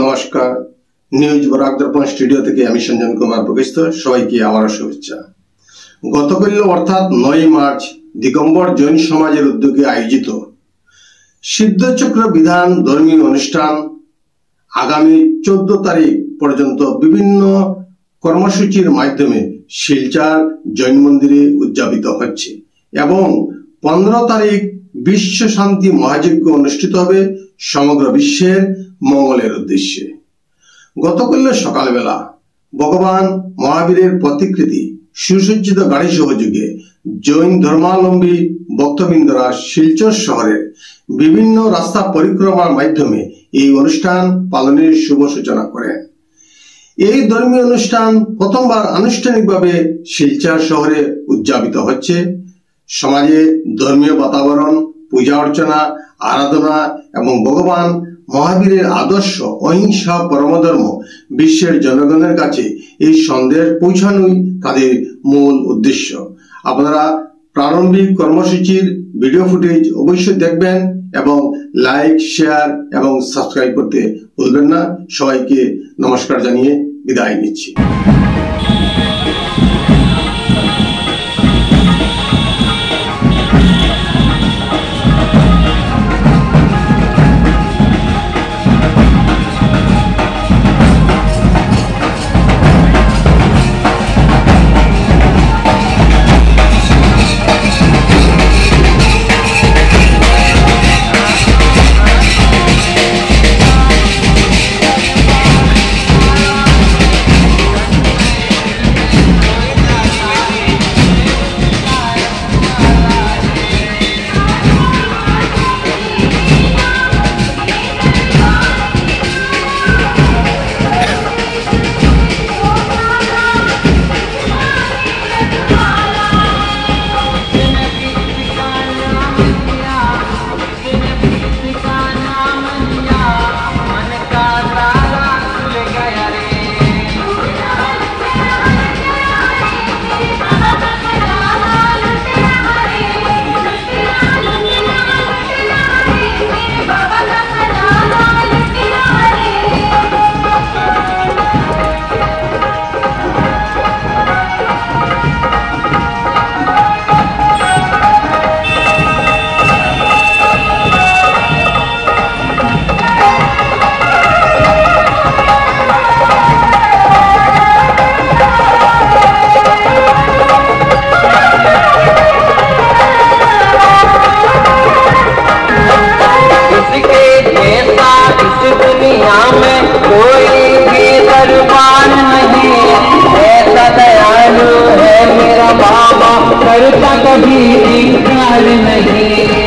নমস্কার, নিউজ বরাক দর্পণ স্টুডিও থেকে আমি সঞ্জন কুমার প্রকৃষ্ট সবাইকে আবারও শুভেচ্ছা। গতকাল অর্থাৎ 9 মার্চ দিগম্বর জৈন সমাজের উদ্যোগে আয়োজিত সিদ্ধচক্র বিধান ধর্মীয় অনুষ্ঠান আগামী 14 তারিখ পর্যন্ত বিভিন্ন কর্মসূচির মাধ্যমে শিলচর জৈন মন্দিরে উদযাপিত হচ্ছে এবং 15 তারিখ বিশ্ব শান্তি মহাযজ্ঞ অনুষ্ঠিত হবে সমগ্র বিশ্বের মঙ্গলের উদ্দেশ্যে। গতকাল সকালবেলা ভগবান মহাবীরের প্রতিকৃতি সুসজ্জিত গাড়ি সহযোগে জৈন ধর্মাবলম্বী ভক্তবৃন্দরা শিলচর শহরের বিভিন্ন রাস্তা পরিক্রমার মাধ্যমে এই অনুষ্ঠান পালনের শুভ সূচনা করেন। এই ধর্মীয় অনুষ্ঠান প্রথমবার আনুষ্ঠানিকভাবে শিলচর শহরে উদযাপিত হচ্ছে। সমাজে ধর্মীয় বাতাবরণ, পূজা অর্চনা, আরাধনা এবং ভগবান মহাবীরের আদর্শ অহিংসা পরমধর্ম বিশ্বের জনগণের কাছে এই সন্দেশ পৌঁছানোই তাদের মূল উদ্দেশ্য। আপনারা প্রারম্ভিক কর্মসূচির ভিডিও ফুটেজ অবশ্যই দেখবেন এবং লাইক, শেয়ার এবং সাবস্ক্রাইব করতে ভুলবেন না। সবাইকে নমস্কার জানিয়ে বিদায় নিচ্ছি। करता कभी इनकार नहीं।